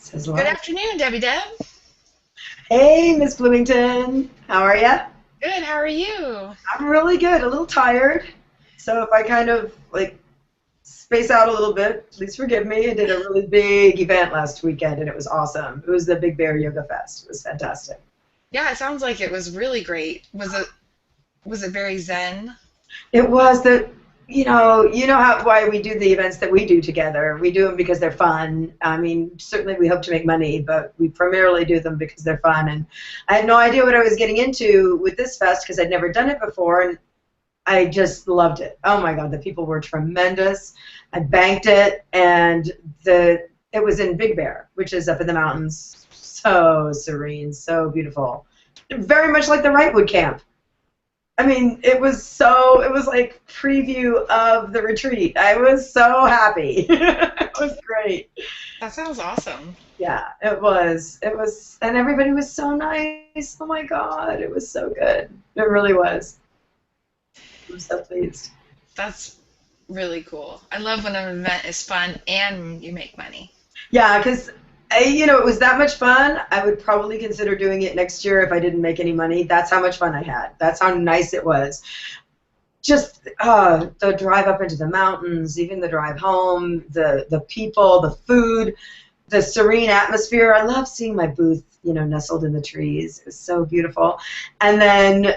Says Good live. afternoon, Debbie Deb. Hey, Miss Bloomington. How are ya? Good, how are you? I'm really good. A little tired. So if I kind of space out a little bit, please forgive me. I did a really big event last weekend and it was awesome. It was the Big Bear Yoga Fest. It was fantastic. Yeah, it sounds like it was really great. Was it very zen? It was you know how why we do the events that we do together. We do them because they're fun. I mean, certainly we hope to make money, but we primarily do them because they're fun. And I had no idea what I was getting into with this fest because I'd never done it before, and I just loved it. Oh my God, the people were tremendous. I banked it, and it was in Big Bear, which is up in the mountains. So serene, so beautiful. Very much like the Wrightwood Camp. I mean, it was like preview of the retreat. I was so happy. It was great. That sounds awesome. Yeah, it was. It was, and everybody was so nice. Oh my God, it was so good. It really was. I'm so pleased. That's really cool. I love when an event is fun and you make money. Yeah, because it was that much fun. I would probably consider doing it next year if I didn't make any money. That's how much fun I had. That's how nice it was. Just the drive up into the mountains, even the drive home, the people, the food, the serene atmosphere. I love seeing my booth, nestled in the trees. It was so beautiful. And then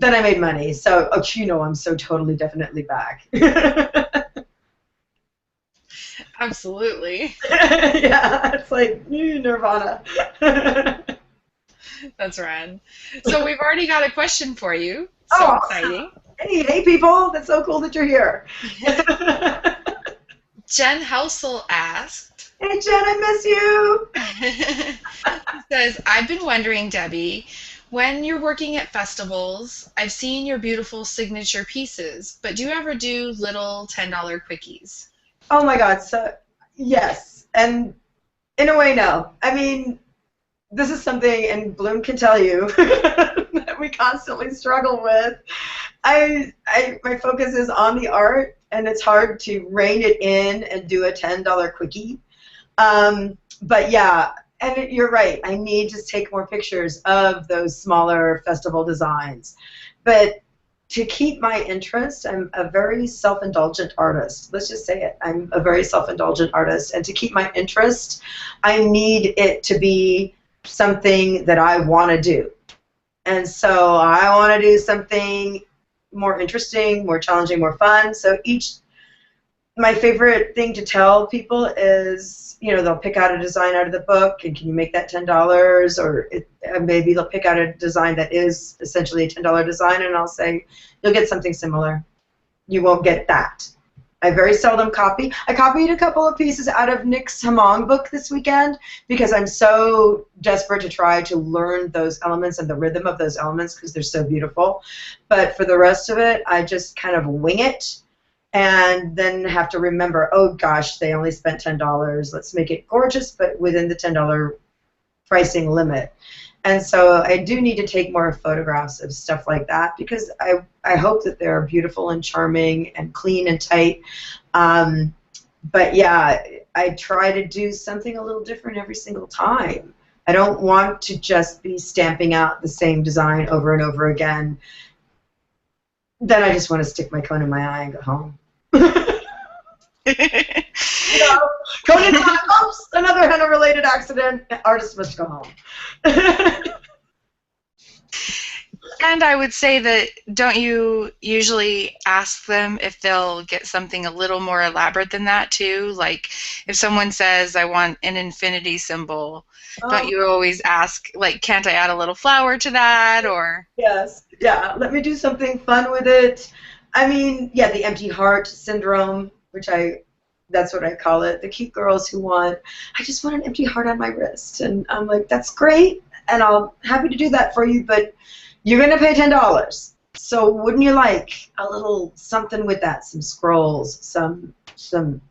I made money. So, I'm so totally definitely back. Absolutely. Yeah, it's like nirvana. That's rad. So we've already got a question for you. So Oh, exciting. hey people, that's so cool that you're here. Jen Housel asked, Hey Jen, I says, I've been wondering, Debbie, when you're working at festivals, I've seen your beautiful signature pieces, but do you ever do little $10 quickies? Oh my God, so yes, and in a way, no. I mean, this is something, and Bloom can tell you, that we constantly struggle with. My focus is on the art, and it's hard to rein it in and do a $10 quickie. But yeah, and you're right. I need to take more pictures of those smaller festival designs. But to keep my interest, I'm a very self-indulgent artist. Let's just say it. I'm a very self-indulgent artist. And to keep my interest, I need it to be something that I want to do. And so I want to do something more interesting, more challenging, more fun. So my favorite thing to tell people is, they'll pick out a design out of the book, and can you make that $10? Or maybe they'll pick out a design that is essentially a $10 design, and I'll say, you'll get something similar. You won't get that. I very seldom copy. I copied a couple of pieces out of Nick's Hamong book this weekend because I'm so desperate to try to learn those elements and the rhythm of those elements because they're so beautiful. But for the rest of it, I just kind of wing it. And then have to remember, oh gosh, they only spent $10. Let's make it gorgeous, but within the $10 pricing limit. And so I do need to take more photographs of stuff like that because I hope that they're beautiful and charming and clean and tight. But yeah, I try to do something a little different every single time. I don't want to just be stamping out the same design over and over again. Then I just want to stick my cone in my eye and go home. Going into oops, another henna-related accident. Artist must go home. And I would say that, don't you usually ask them if they'll get something a little more elaborate than that too? Like if someone says, I want an infinity symbol, don't you always ask, like, can't I add a little flower to that? Or Yes, yeah, let me do something fun with it. I mean, yeah, the empty heart syndrome, that's what I call it. The cute girls who I just want an empty heart on my wrist. And I'm like, that's great, and I'm happy to do that for you, but you're going to pay $10. So wouldn't you like a little something with that, some scrolls, some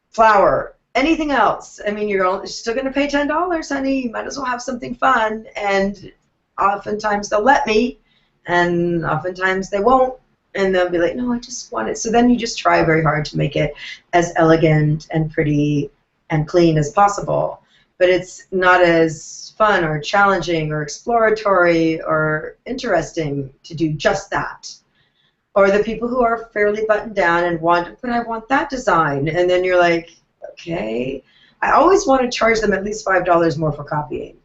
flower, anything else? I mean, you're still going to pay $10, honey. You might as well have something fun. And oftentimes they'll let me, and oftentimes they won't. And they'll be like, no, I just want it. So then you just try very hard to make it as elegant and pretty and clean as possible. but it's not as fun or challenging or exploratory or interesting to do just that. Or the people who are fairly buttoned down and want, but I want that design, and then you're like, okay. I always want to charge them at least $5 more for copying.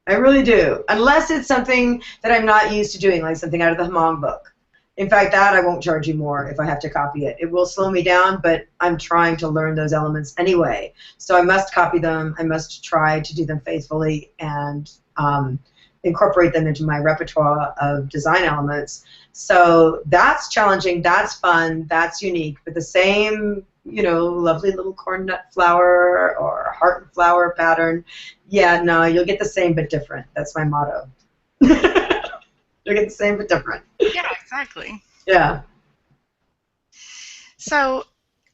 I really do, unless it's something that I'm not used to doing, like something out of the Hmong book. In fact, that I won't charge you more if I have to copy it. It will slow me down, but I'm trying to learn those elements anyway. So I must copy them. I must try to do them faithfully and incorporate them into my repertoire of design elements. So that's challenging, that's fun, that's unique, but the same, you know, lovely little corn nut flower or heart and flower pattern, yeah, no, you'll get the same but different. That's my motto. You'll get the same but different. Yeah, exactly. Yeah. So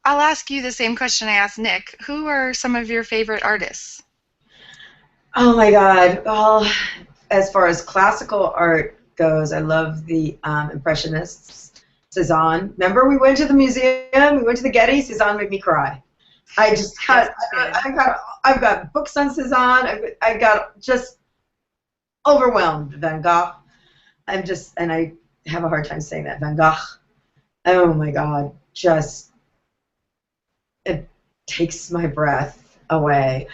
I'll ask you the same question I asked Nick. Who are some of your favorite artists? Oh my God. Well, as far as classical art goes, I love the Impressionists. Cezanne. Remember, we went to the museum, we went to the Getty. Cezanne made me cry. I just got, I've got books on Cezanne. I got just overwhelmed. Van Gogh. And I have a hard time saying that. Van Gogh. Oh my God, just it takes my breath away.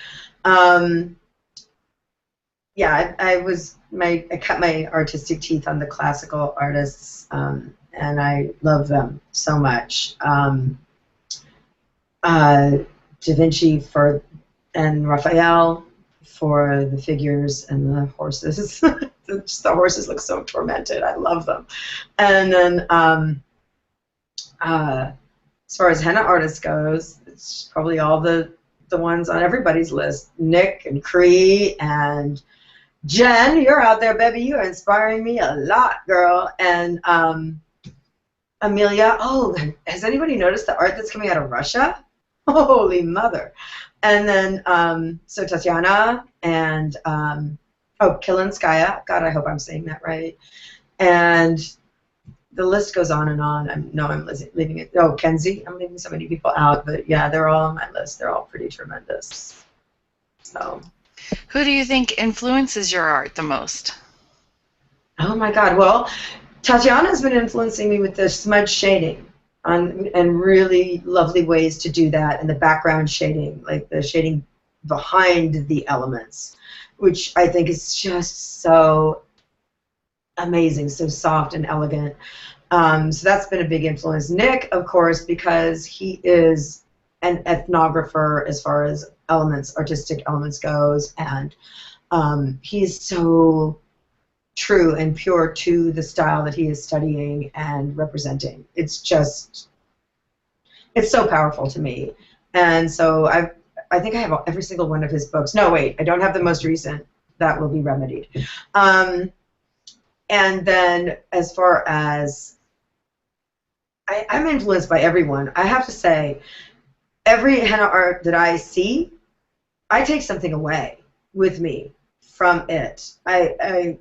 Yeah, I cut my artistic teeth on the classical artists, and I love them so much. Da Vinci and Raphael for the figures and the horses. Just the horses look so tormented. I love them. And then as far as henna artists goes, it's probably all the ones on everybody's list. Nick and Cree and Jen, you're out there, baby. You are inspiring me a lot, girl. And Amelia, oh, has anybody noticed the art that's coming out of Russia? Holy mother. And then, so Tatiana and, Kilinskaya. God, I hope I'm saying that right. And the list goes on and on. I'm leaving it. Oh, Kenzie. I'm leaving so many people out, but yeah, they're all on my list. They're all pretty tremendous. So. Who do you think influences your art the most? Oh my God. Well, Tatiana's been influencing me with the smudge shading and really lovely ways to do that, and the background shading, like the shading behind the elements, which I think is just so amazing, so soft and elegant. So that's been a big influence. Nick, of course, because he is an ethnographer as far as artistic elements goes, and he's so true and pure to the style that he is studying and representing. It's so powerful to me. And so I think I have every single one of his books. No, wait, I don't have the most recent. That will be remedied. And then as far as I'm influenced by everyone. I have to say, every henna art that I see, I take something away with me from it. It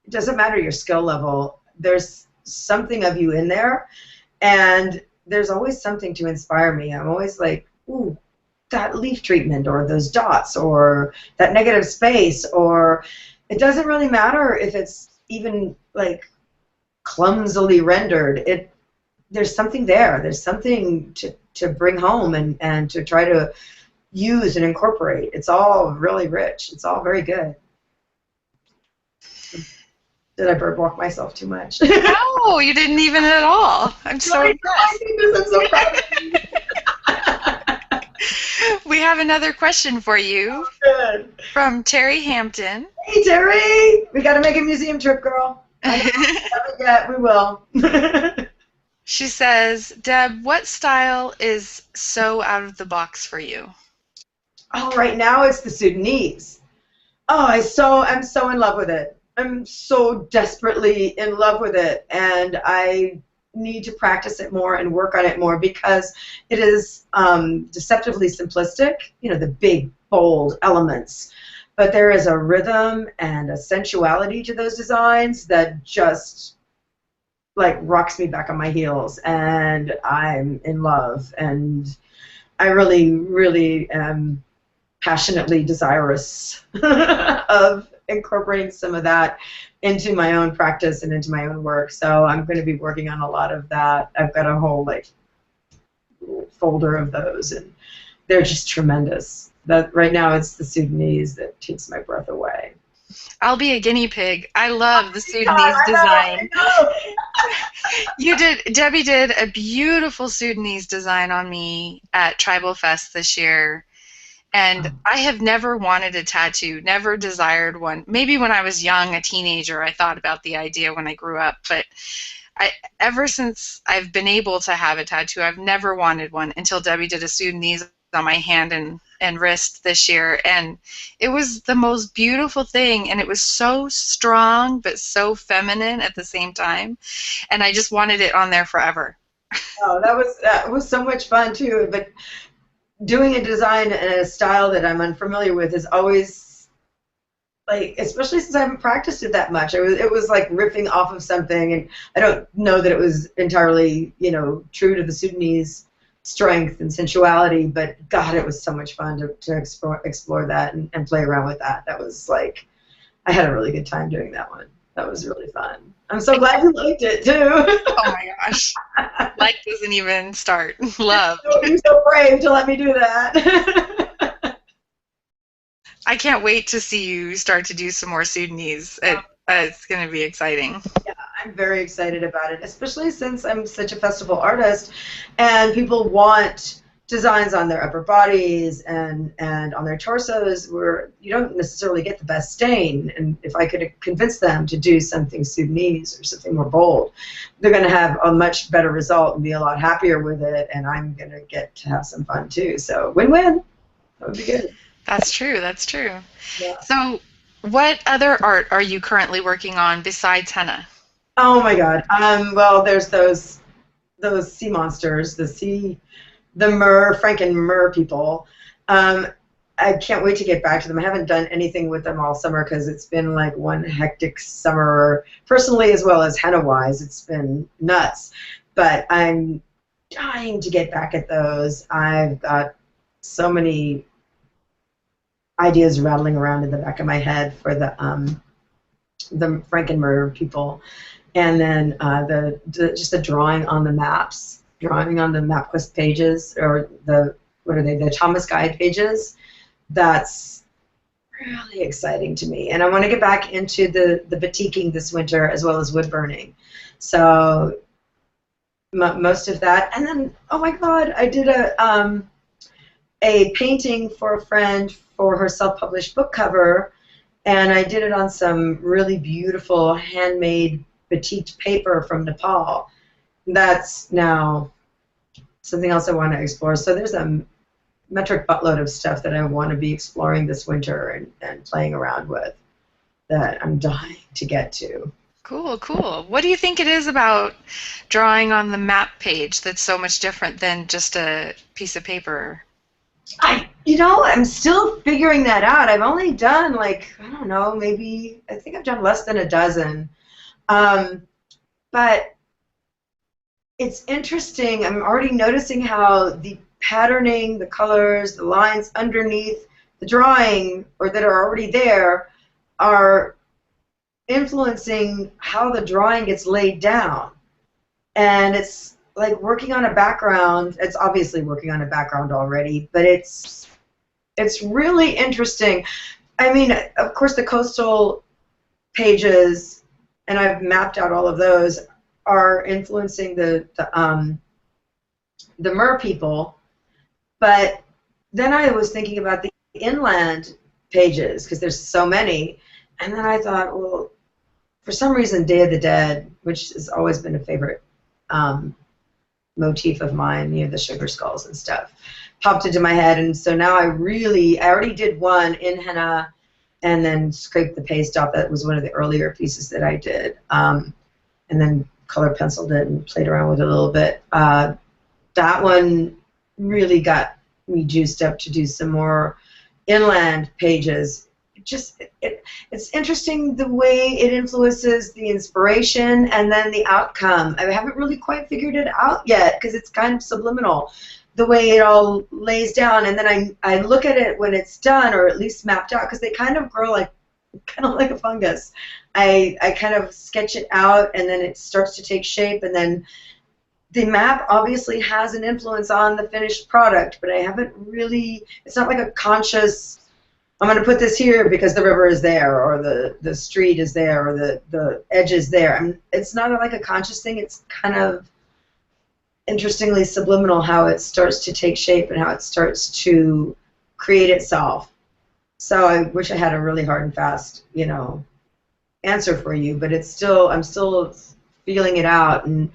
doesn't matter your skill level. There's something of you in there, and there's always something to inspire me. I'm always like, ooh, that leaf treatment, or those dots, or that negative space, or it doesn't really matter if it's even like clumsily rendered. There's something there. There's something to bring home and to try to use and incorporate. It's all really rich. It's all very good. Did I bird walk myself too much? No, you didn't even at all. I'm so impressed. I'm so proud of you. We have another question for you. Good. From Terry Hampton. Hey, Terry! We got to make a museum trip, girl. Yeah, we will. She says, Deb, what style is so out of the box for you? Oh, right now it's the Sudanese. Oh, I'm so in love with it. I'm so desperately in love with it, and I need to practice it more and work on it more because it is deceptively simplistic, the big, bold elements. But there is a rhythm and a sensuality to those designs that just like rocks me back on my heels, and I'm in love, and I really, really am passionately desirous of incorporating some of that into my own practice and into my own work. So I'm going to be working on a lot of that. I've got a whole like folder of those, and they're just tremendous. That right now it's the Sudanese that takes my breath away. I'll be a guinea pig. I love the God, Sudanese design. I Debbie did a beautiful Sudanese design on me at Tribal Fest this year. And I have never wanted a tattoo, never desired one. Maybe when I was young, a teenager, I thought about the idea when I grew up. But ever since I've been able to have a tattoo, I've never wanted one until Debbie did a Sudanese on my hand and wrist this year. And it was the most beautiful thing. And it was so strong, but so feminine at the same time. And I just wanted it on there forever. Oh, that was so much fun too. But doing a design in a style that I'm unfamiliar with is always like, especially since I haven't practiced it that much. It was like riffing off of something, and I don't know that it was entirely, you know, true to the Sudanese strength and sensuality. But God, it was so much fun to explore that and play around with that. That was like, I had a really good time doing that one. That was really fun. I'm so glad you liked it too. Oh my gosh. Like doesn't even start. Love. You're so brave to let me do that. I can't wait to see you start to do some more Sudanese. It's going to be exciting. Yeah, I'm very excited about it, especially since I'm such a festival artist and people want designs on their upper bodies and on their torsos where you don't necessarily get the best stain. And if I could convince them to do something Sudanese or something more bold, they're going to have a much better result and be a lot happier with it, and I'm going to get to have some fun too. So win-win. That would be good. That's true. That's true. Yeah. So what other art are you currently working on besides henna? Oh my God. Well, there's those sea monsters, the Franken Mer people. I can't wait to get back to them. I haven't done anything with them all summer because it's been like one hectic summer, personally as well as henna-wise. It's been nuts. But I'm dying to get back at those. I've got so many ideas rattling around in the back of my head for the Franken Mer people. And then just the drawing on the maps. Drawing on the MapQuest pages, or the Thomas Guide pages. That's really exciting to me, and I want to get back into the batiking this winter as well as wood burning. So most of that, and then oh my God, I did a painting for a friend for her self-published book cover, and I did it on some really beautiful handmade batiked paper from Nepal. That's now something else I want to explore. So there's a metric buttload of stuff that I want to be exploring this winter and playing around with that I'm dying to get to. Cool, cool. What do you think it is about drawing on the map page that's so much different than just a piece of paper? I'm still figuring that out. I've only done like, I don't know, maybe, I think I've done less than a dozen. But it's interesting. I'm already noticing how the patterning, the colors, the lines underneath the drawing, or that are already there, are influencing how the drawing gets laid down. And it's like working on a background. It's obviously working on a background already, but it's really interesting. I mean, of course, the coastal pages, and I've mapped out all of those, are influencing the Mer people, but then I was thinking about the inland pages because there's so many, and then I thought, well, for some reason, Day of the Dead, which has always been a favorite motif of mine, the sugar skulls and stuff, popped into my head, and so now I already did one in henna, and then scraped the paste off. That was one of the earlier pieces that I did, and then color penciled it and played around with it a little bit. That one really got me juiced up to do some more inland pages. It's interesting the way it influences the inspiration and then the outcome. I haven't really quite figured it out yet because it's kind of subliminal. the way it all lays down, and then I look at it when it's done, or at least mapped out, because they kind of grow like a fungus. I kind of sketch it out, and then it starts to take shape, and then the map obviously has an influence on the finished product, but I haven't really, it's not like a conscious, I'm going to put this here because the river is there, or the street is there, or the edge is there. It's not like a conscious thing. It's kind of interestingly subliminal how it starts to take shape and how it starts to create itself. So I wish I had a really hard and fast, answer for you, but I'm still feeling it out, and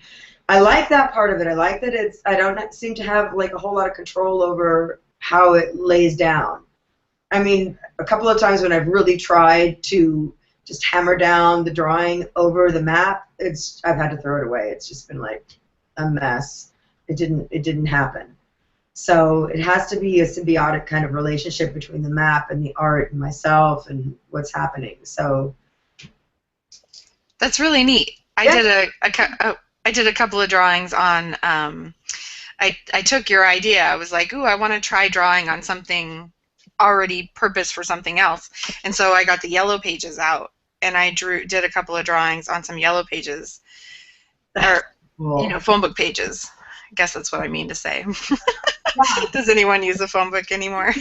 I like that part of it. I like that I don't seem to have like a whole lot of control over how it lays down. I mean, a couple of times when I've really tried to just hammer down the drawing over the map, I've had to throw it away. It's just been like a mess. It didn't happen. So it has to be a symbiotic kind of relationship between the map and the art and myself and what's happening. So that's really neat. Yeah. I did a couple of drawings on. I took your idea. I was like, ooh, I want to try drawing on something already purposed for something else, and so I got the yellow pages out, and I did a couple of drawings on some yellow pages, or Cool. phone book pages. I guess that's what I mean to say. Does anyone use a phone book anymore?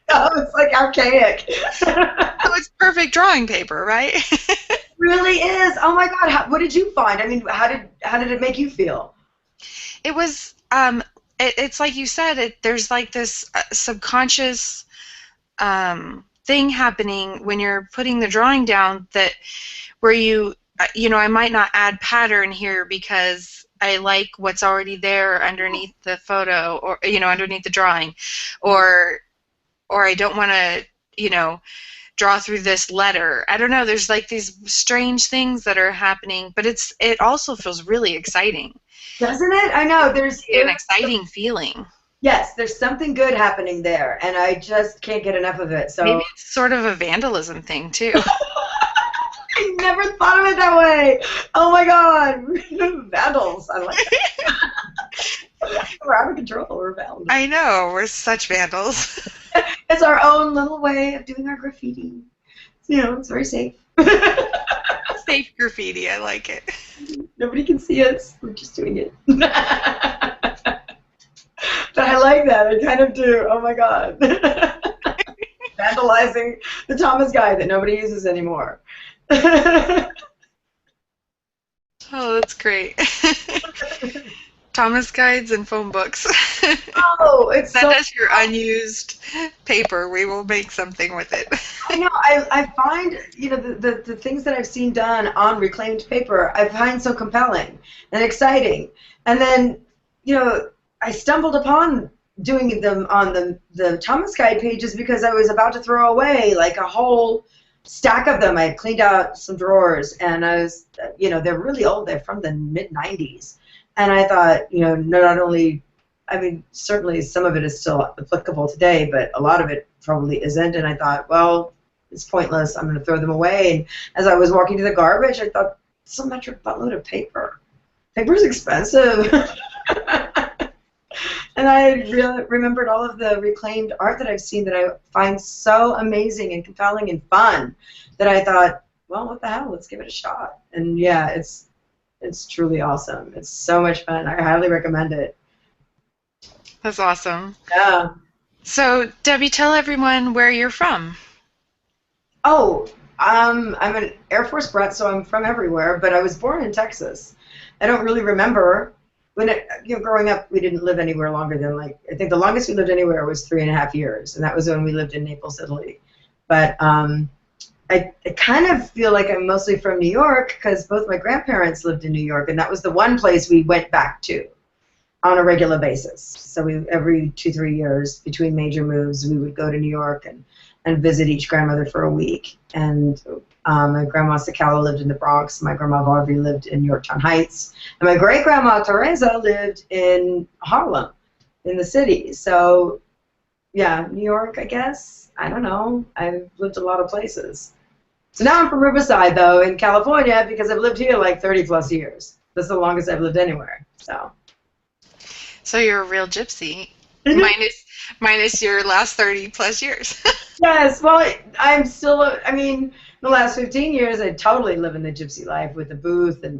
Oh, it's like archaic. Oh, it's perfect drawing paper, right? It really is. Oh my God! What did you find? I mean, how did it make you feel? It was. It's like you said. There's like this subconscious thing happening when you're putting the drawing down, that where I might not add pattern here because I like what's already there underneath the photo, or underneath the drawing, or I don't want to draw through this letter. I don't know, there's like these strange things that are happening, but it also feels really exciting. Doesn't it? I know. There's an exciting feeling. Yes, there's something good happening there, and I just can't get enough of it. So maybe it's sort of a vandalism thing too. I never thought of it that way. Oh my God, vandals! I like that. We're out of control. We're vandals. I know, we're such vandals. It's our own little way of doing our graffiti. It's very safe. Safe graffiti. I like it. Nobody can see us. We're just doing it. But I like that. I kind of do. Oh my God. Vandalizing the Thomas Guide that nobody uses anymore. Oh, that's great. Thomas Guides and phone books. Oh, it's Send us your unused paper. We will make something with it. I know. I find, the things that I've seen done on reclaimed paper, I find so compelling and exciting. And then, I stumbled upon doing them on the Thomas Guide pages because I was about to throw away like a whole stack of them. I had cleaned out some drawers, and I was, they're really old. They're from the mid-90s. And I thought, not only, I mean, certainly some of it is still applicable today, but a lot of it probably isn't. And I thought, well, it's pointless. I'm going to throw them away. And as I was walking to the garbage, I thought, it's a metric buttload of paper. Paper's expensive. And I remembered all of the reclaimed art that I've seen that I find so amazing and compelling and fun that I thought, well, what the hell? Let's give it a shot. And yeah, it's truly awesome. It's so much fun. I highly recommend it. That's awesome. Yeah. So, Debbie, tell everyone where you're from. Oh, I'm an Air Force brat, so I'm from everywhere, but I was born in Texas. I don't really remember. Growing up, we didn't live anywhere longer than, I think the longest we lived anywhere was 3.5 years, and that was when we lived in Naples, Italy. But I kind of feel like I'm mostly from New York because both my grandparents lived in New York, and that was the one place we went back to on a regular basis. So every 2-3 years between major moves, we would go to New York and visit each grandmother for a week. And my grandma Sakala lived in the Bronx. My grandma Varvi lived in Yorktown Heights. And my great-grandma Teresa lived in Harlem, in the city. So, yeah, New York, I guess. I don't know. I've lived a lot of places. So now I'm from Riverside, though, in California, because I've lived here like 30-plus years. That's the longest I've lived anywhere. So So you're a real gypsy, Mhm. minus your last 30 plus years. Yes, well, I'm still, I mean, the last 15 years, I totally live in the gypsy life with the booth and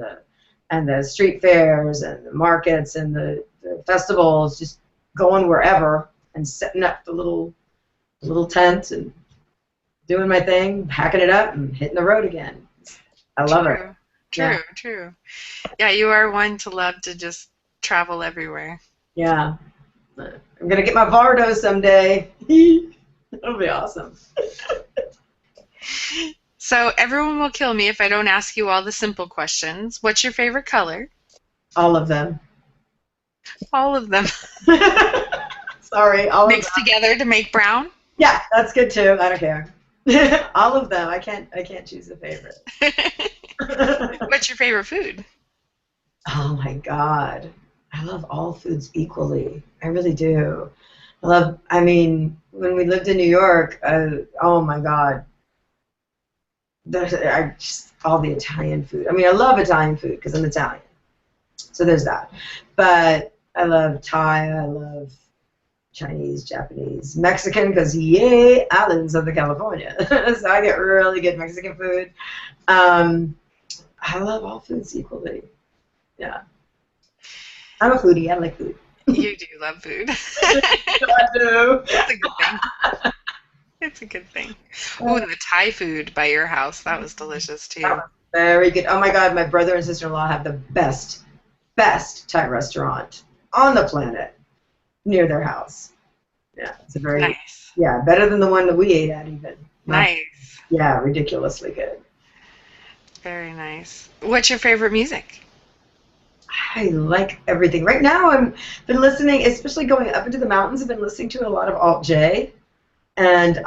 the street fairs and the markets and the festivals, just going wherever and setting up the little tent and doing my thing, hacking it up and hitting the road again. I love it. True, Yeah, true. Yeah, you are one to love to just travel everywhere. yeah. I'm gonna get my Vardo someday. That'll be awesome. So everyone will kill me if I don't ask you all the simple questions. What's your favorite color? All of them. All of them. Sorry, all of them. Mixed together to make brown? Yeah, that's good too. I don't care. All of them. I can't choose a favorite. What's your favorite food? Oh my God. I love all foods equally. I really do. I mean, when we lived in New York, oh my God. All the Italian food. I mean, I love Italian food because I'm Italian. So there's that. But I love Thai. I love Chinese, Japanese, Mexican, because yay, I live in Southern California. So I get really good Mexican food. I love all foods equally. Yeah. I'm a foodie. I like food. You do love food. I do. That's a good thing. It's a good thing. Oh, and the Thai food by your house, that was delicious too. That was very good. Oh my God, my brother and sister-in-law have the best Thai restaurant on the planet near their house. Yeah, it's a very Nice. Yeah, better than the one that we ate at even. Nice. Yeah, ridiculously good. Very nice. What's your favorite music? I like everything. Right now, I've been listening, especially going up into the mountains. I've been listening to a lot of Alt J, and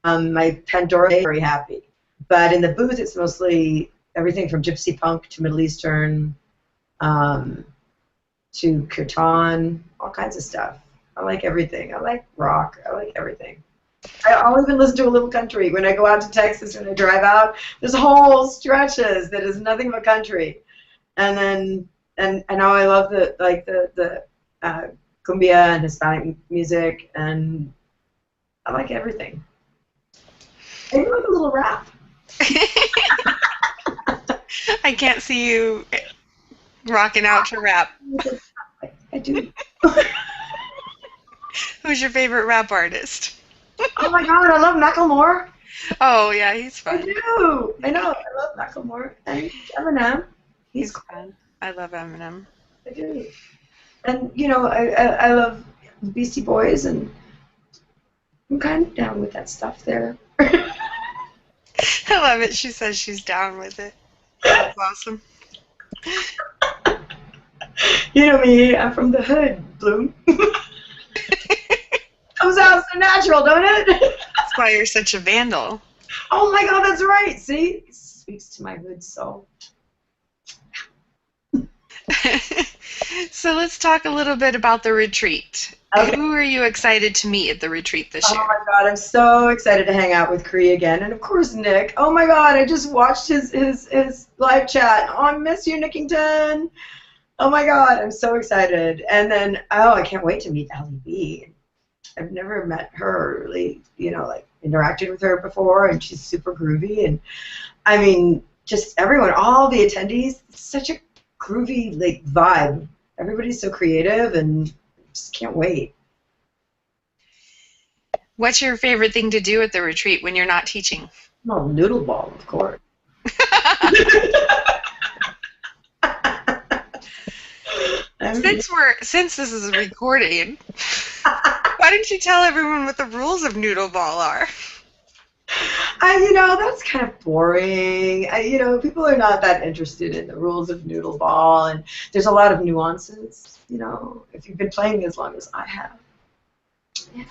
my Pandora is very happy. But in the booth, it's mostly everything from gypsy punk to Middle Eastern to kirtan, all kinds of stuff. I like everything. I like rock. I like everything. I'll even listen to a little country when I go out to Texas. When I drive out, there's whole stretches that is nothing but country, and then and now I love the cumbia and Hispanic music, and I like everything. I even like a little rap. I can't see you rocking out to rap. I do. Who's your favorite rap artist? Oh my God, I love Macklemore. Oh, yeah, he's I fun. do. I know. I love Macklemore and Eminem. He's fun. I love Eminem. I do. And you know, I love the Beastie Boys, and I'm kind of down with that stuff there. I love it. She says she's down with it. That's awesome. You know me, I'm from the hood, Bloom. Comes out so natural, don't it? That's why you're such a vandal. Oh my God, that's right. See, it speaks to my hood soul. So let's talk a little bit about the retreat. Okay. Who are you excited to meet at the retreat this year? Oh my God, I'm so excited to hang out with Cree again, and of course Nick. Oh my God, I just watched his live chat. Oh, I miss you, Nickington. Oh my God, I'm so excited. And then, oh, I can't wait to meet Allie B. I've never met her or really, you know, like interacted with her before, and she's super groovy. And I mean, just everyone, all the attendees, it's such a groovy like vibe. Everybody's so creative, and just can't wait. What's your favorite thing to do at the retreat when you're not teaching? Oh, noodle ball, of course. Since this is a recording, why don't you tell everyone what the rules of noodle ball are? You know, that's kind of boring. You know, people are not that interested in the rules of noodle ball, and there's a lot of nuances. You know, if you've been playing as long as I have. Yeah.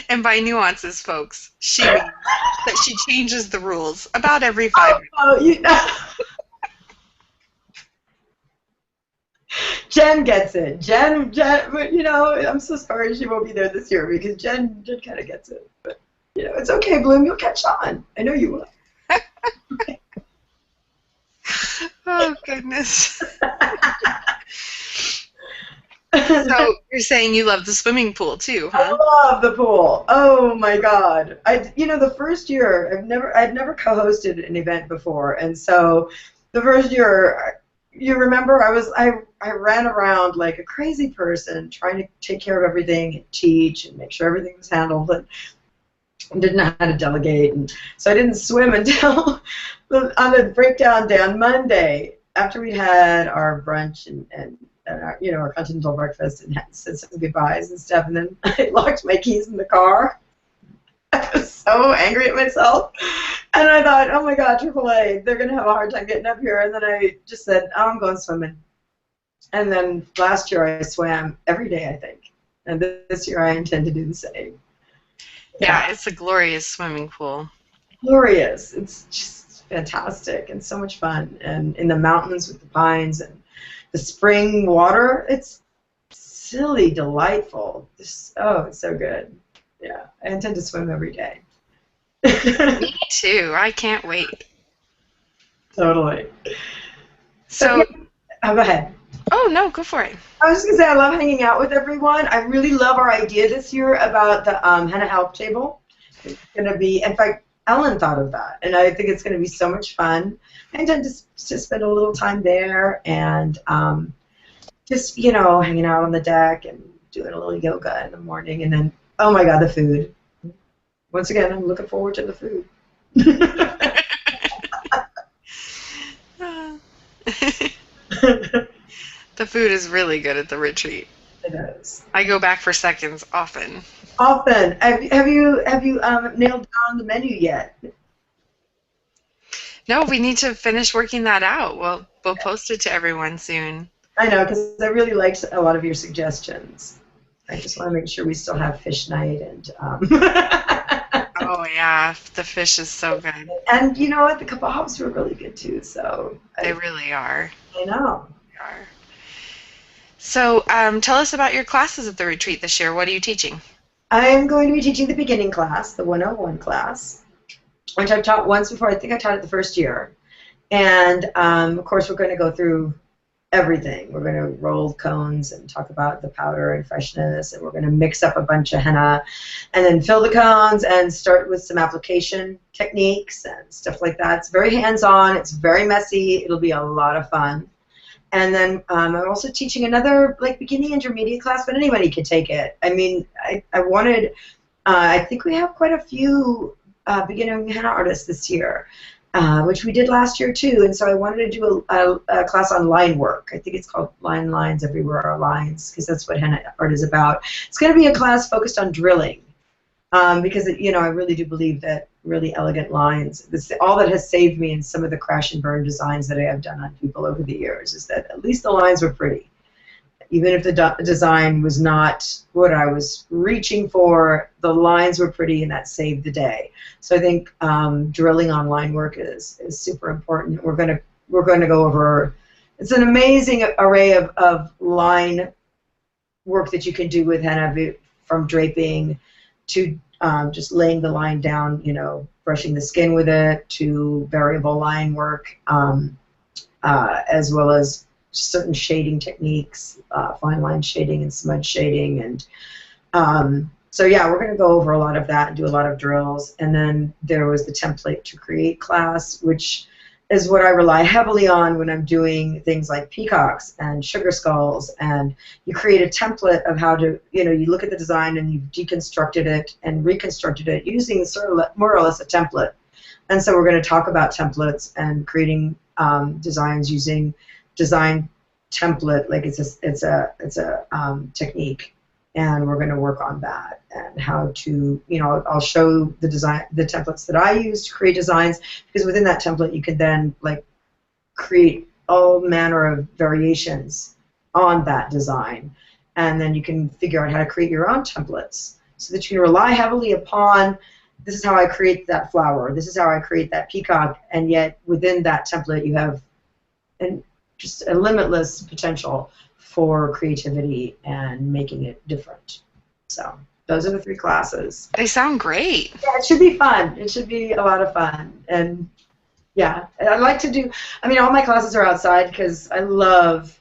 And by nuances, folks, she means that she changes the rules about every 5 minutes. Oh, you know. Jen gets it. Jen, you know, I'm so sorry she won't be there this year because Jen kind of gets it. But, you know, it's okay, Bloom. You'll catch on. I know you will. Oh, goodness. So you're saying you love the swimming pool too, huh? I love the pool. Oh my God. The first year I'd never co-hosted an event before, and so the first year, you remember, I ran around like a crazy person trying to take care of everything and teach and make sure everything was handled, and didn't know how to delegate, and so I didn't swim until on the breakdown day on Monday after we had our brunch and our continental breakfast and had said some goodbyes and stuff, and then I locked my keys in the car. I was so angry at myself, and I thought, oh my God, AAA, they're gonna have a hard time getting up here, and then I just said, oh, I'm going swimming. And then last year I swam every day, I think, and this year I intend to do the same. Yeah, it's a glorious swimming pool. Glorious. It's just fantastic and so much fun. And in the mountains with the pines and the spring water, it's silly delightful. It's so good. Yeah, I intend to swim every day. Me too. I can't wait. Totally. So, Go ahead. oh no, go for it. I was just going to say, I love hanging out with everyone. I really love our idea this year about the henna help table. It's going to be, in fact, Ellen thought of that, and I think it's going to be so much fun. I intend to spend a little time there and just, hanging out on the deck and doing a little yoga in the morning. And then, oh my God, the food. Once again, I'm looking forward to the food. The food is really good at the retreat. It is. I go back for seconds often. Often. Have you nailed down the menu yet? No, we need to finish working that out. We'll post it to everyone soon. I know, because I really liked a lot of your suggestions. I just want to make sure we still have fish night and. Oh yeah, the fish is so good. And you know what? The kebabs were really good too. So. They really are. I know. They are. So, tell us about your classes at the retreat this year. What are you teaching? I'm going to be teaching the beginning class, the 101 class, which I've taught once before. I think I taught it the first year. And, of course, we're going to go through everything. We're going to roll cones and talk about the powder and freshness, and we're going to mix up a bunch of henna and then fill the cones and start with some application techniques and stuff like that. It's very hands-on. It's very messy. It'll be a lot of fun. And then I'm also teaching another beginning intermediate class, but anybody can take it. I mean, I wanted, I think we have quite a few beginning henna artists this year, which we did last year too. And so I wanted to do a class on line work. I think it's called Lines Everywhere Are Lines, because that's what henna art is about. It's going to be a class focused on drilling. Because I really do believe that really elegant lines, all that has saved me in some of the crash and burn designs that I have done on people over the years, is that at least the lines were pretty. Even if the design was not what I was reaching for, the lines were pretty, and that saved the day. So I think drilling on line work is super important. We're going to go over. It's an amazing array of line work that you can do with henna, from draping to just laying the line down, brushing the skin with it, to variable line work, as well as certain shading techniques, fine line shading and smudge shading. And so yeah, we're going to go over a lot of that and do a lot of drills. And then there was the template to create class, which is what I rely heavily on when I'm doing things like peacocks and sugar skulls. And you create a template of how to, you look at the design and you've deconstructed it and reconstructed it using sort of more or less a template. And so we're going to talk about templates and creating designs using design template, like it's a technique. And we're going to work on that and how to, I'll show the templates that I use to create designs, because within that template you can then create all manner of variations on that design, and then you can figure out how to create your own templates so that you can rely heavily upon, this is how I create that flower, this is how I create that peacock, and yet within that template you have just a limitless potential for creativity and making it different. So those are the 3 classes. They sound great. Yeah, it should be fun. It should be a lot of fun. And Yeah, and I like to do. I mean, all my classes are outside because I love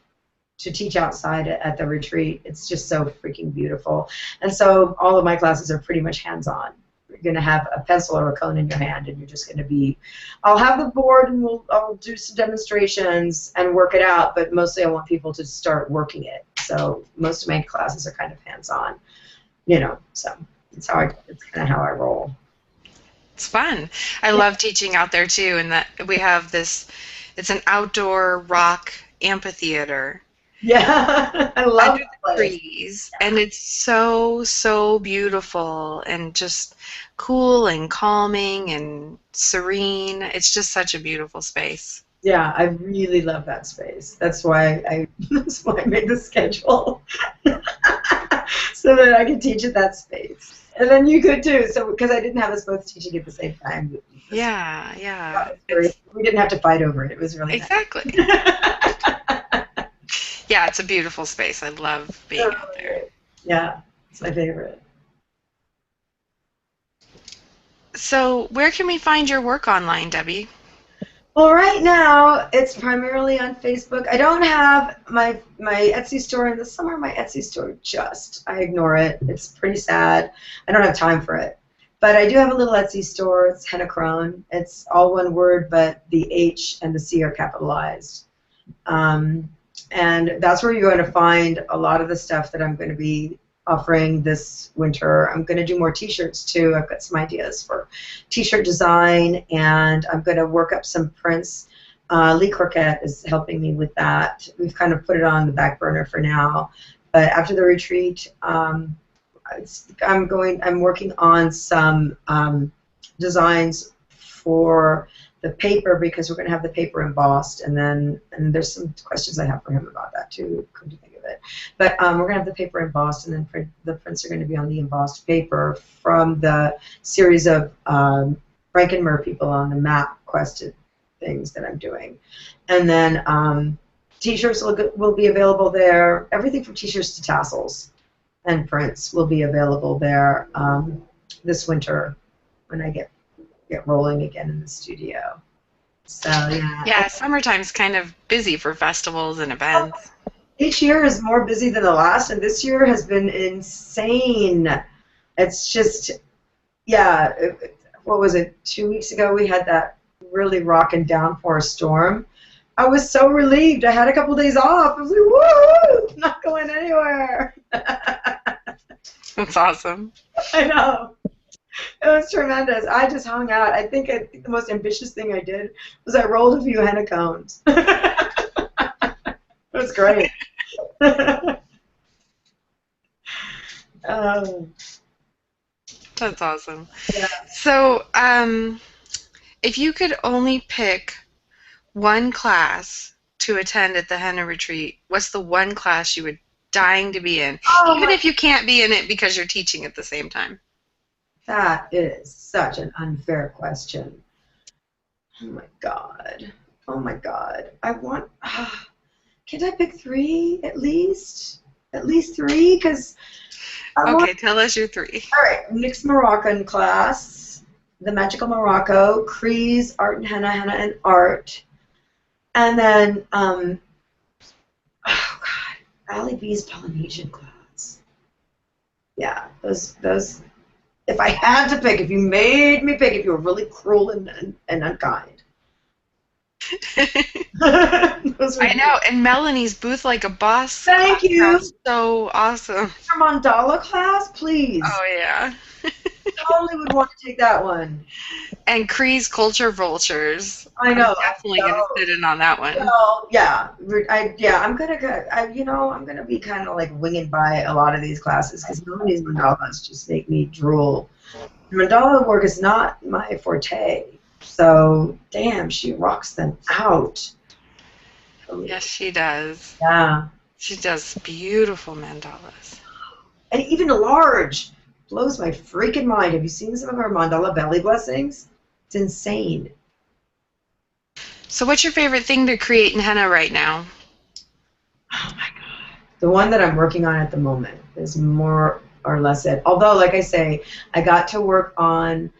to teach outside at the retreat. It's just so freaking beautiful. And so all of my classes are pretty much hands-on. You're going to have a pencil or a cone in your hand, and you're just going to be, I'll have the board, and I'll do some demonstrations and work it out, but mostly I want people to start working it. So most of my classes are kind of hands-on, you know, so it's kind of how I roll. It's fun. I love teaching out there too, and that we have this, it's an outdoor rock amphitheater Yeah, I love under that the place. trees, and it's so, so beautiful and just cool and calming and serene. It's just such a beautiful space. Yeah, I really love that space. That's why that's why I made the schedule. So that I could teach at that space. And then you could too, so because I didn't have us both teaching at the same time. Yeah, yeah. We didn't have to fight over it. It was really Exactly. nice. Yeah, it's a beautiful space. I love being out there. Yeah, it's my favorite. So, where can we find your work online, Debbie? Well, right now it's primarily on Facebook. I don't have my Etsy store in the summer. My Etsy store I ignore it. It's pretty sad. I don't have time for it. But I do have a little Etsy store. It's Henna Crone. It's all one word, but the H and the C are capitalized. And that's where you're going to find a lot of the stuff that I'm going to be offering this winter. I'm going to do more t-shirts too. I've got some ideas for t-shirt design, and I'm going to work up some prints. Lee Croquette is helping me with that. We've kind of put it on the back burner for now, but after the retreat, I'm working on some designs for the paper, because we're going to have the paper embossed, and there's some questions I have for him about that too, come to think of it. But we're going to have the paper embossed, and then the prints are going to be on the embossed paper from the series of Frankenmuir people on the map quested things that I'm doing. And then t-shirts will be available there. Everything from t-shirts to tassels and prints will be available there this winter when I get rolling again in the studio. So yeah. Yeah, summertime's kind of busy for festivals and events. Each year is more busy than the last, and this year has been insane. It's just, yeah. What was it? 2 weeks ago we had that really rockin' downpour storm. I was so relieved. I had a couple days off. I was like, woo! Not going anywhere. That's awesome. I know. It was tremendous. I just hung out. I think the most ambitious thing I did was I rolled a few henna cones. It was great. That's awesome. Yeah. So, if you could only pick one class to attend at the Henna Retreat, what's the one class you were dying to be in, even if you can't be in it because you're teaching at the same time? That is such an unfair question. Oh my God. Oh my God. Can't I pick three at least? At least three? Because okay, tell us your three. All right, mixed Moroccan class, the Magical Morocco, Cree's Art and Henna, Henna and Art, and then oh God, Ali B's Polynesian class. Yeah, those. If I had to pick, if you made me pick, if you were really cruel and unkind. I know, and Melanie's Booth Like a Boss. Thank you. So awesome. Your mandala class, please. Oh yeah. Totally would want to take that one. And Cree's Culture Vultures. I know. I'm definitely gonna sit in on that one. Well, yeah, I'm gonna be kind of like winging by a lot of these classes because some of these mandalas just make me drool. Mandala work is not my forte, so damn, she rocks them out. Yes, she does. Yeah. She does beautiful mandalas. And even large. Blows my freaking mind. Have you seen some of our mandala belly blessings? It's insane. So what's your favorite thing to create in henna right now? Oh my God. The one that I'm working on at the moment is more or less it. Although, like I say, I got to work on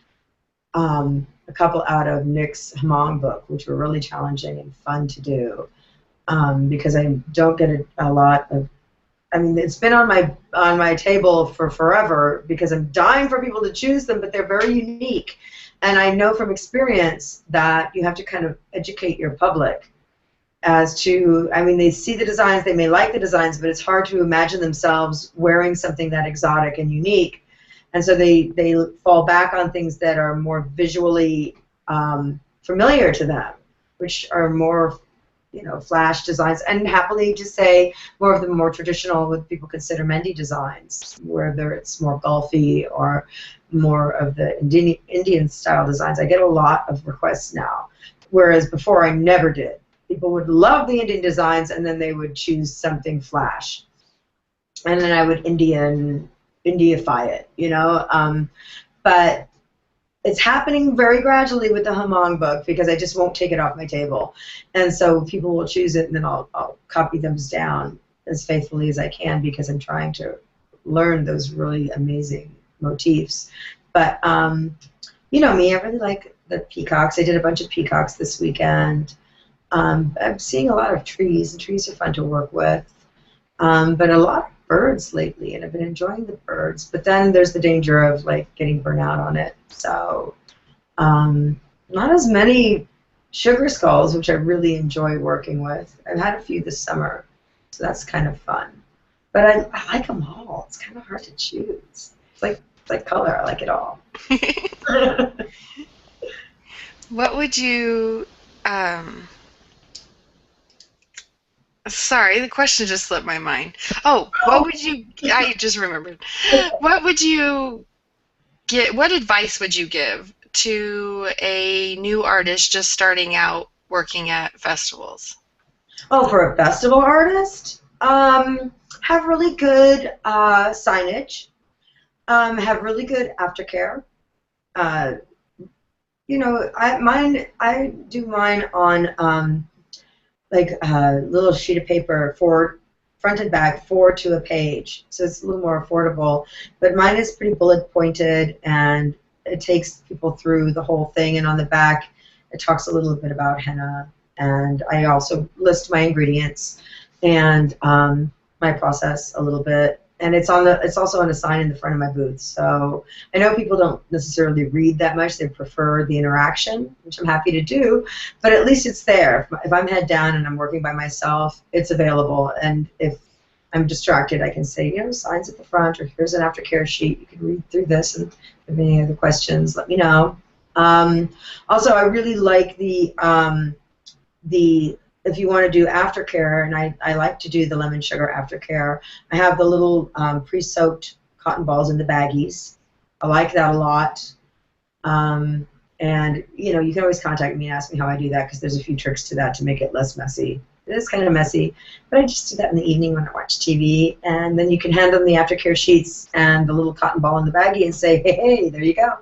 a a couple out of Nick's Hmong book, which were really challenging and fun to do, because I don't get a lot of. I mean, it's been on my table for forever because I'm dying for people to choose them, but they're very unique. And I know from experience that you have to kind of educate your public as to, I mean, they see the designs, they may like the designs, but it's hard to imagine themselves wearing something that exotic and unique. And so they fall back on things that are more visually familiar to them, which are more, you know, flash designs, and happily just say more of the more traditional, what people consider Mendi designs, whether it's more golfy or more of the Indian style designs. I get a lot of requests now, whereas before I never did. People would love the Indian designs, and then they would choose something flash, and then I would Indiify it, you know. But it's happening very gradually with the Hmong book because I just won't take it off my table. And so people will choose it, and then I'll copy them down as faithfully as I can because I'm trying to learn those really amazing motifs. But, you know me, I really like the peacocks. I did a bunch of peacocks this weekend. I'm seeing a lot of trees, and trees are fun to work with. But a lot of birds lately, and I've been enjoying the birds. But then there's the danger of like getting burnt out on it. So not as many sugar skulls, which I really enjoy working with. I've had a few this summer, so that's kind of fun. But I like them all. It's kind of hard to choose. It's like color. I like it all. What would you? Sorry, the question just slipped my mind. Oh, what would you? I just remembered. What would you get? What advice would you give to a new artist just starting out working at festivals? Oh, for a festival artist, have really good signage. Have really good aftercare. You know, I do mine on like a little sheet of paper, front and back, 4 to a page, so it's a little more affordable. But mine is pretty bullet pointed, and it takes people through the whole thing. And on the back, it talks a little bit about henna, and I also list my ingredients and my process a little bit. And it's also on a sign in the front of my booth. So I know people don't necessarily read that much. They prefer the interaction, which I'm happy to do. But at least it's there. If I'm head down and I'm working by myself, it's available. And if I'm distracted, I can say, you know, signs at the front, or here's an aftercare sheet. You can read through this, and if you have any other questions, let me know. Also, I really like the if you want to do aftercare, and I like to do the lemon sugar aftercare, I have the little pre-soaked cotton balls in the baggies. I like that a lot. And, you know, you can always contact me and ask me how I do that, because there's a few tricks to that to make it less messy. It is kind of messy, but I just do that in the evening when I watch TV, and then you can hand them the aftercare sheets and the little cotton ball in the baggie and say, hey, there you go.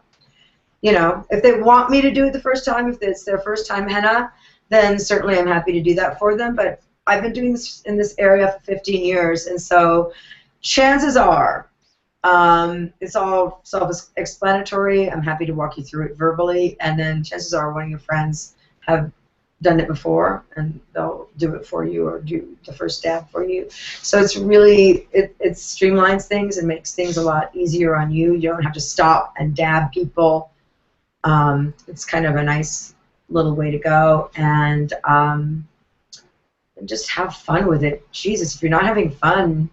You know, if they want me to do it the first time, if it's their first time henna, then certainly I'm happy to do that for them. But I've been doing this in this area for 15 years, and so chances are it's all self-explanatory. I'm happy to walk you through it verbally, and then chances are one of your friends have done it before, and they'll do it for you or do the first dab for you. So it's really, it streamlines things and makes things a lot easier on you. You don't have to stop and dab people. It's kind of a nice little way to go, and just have fun with it. Jesus, if you're not having fun,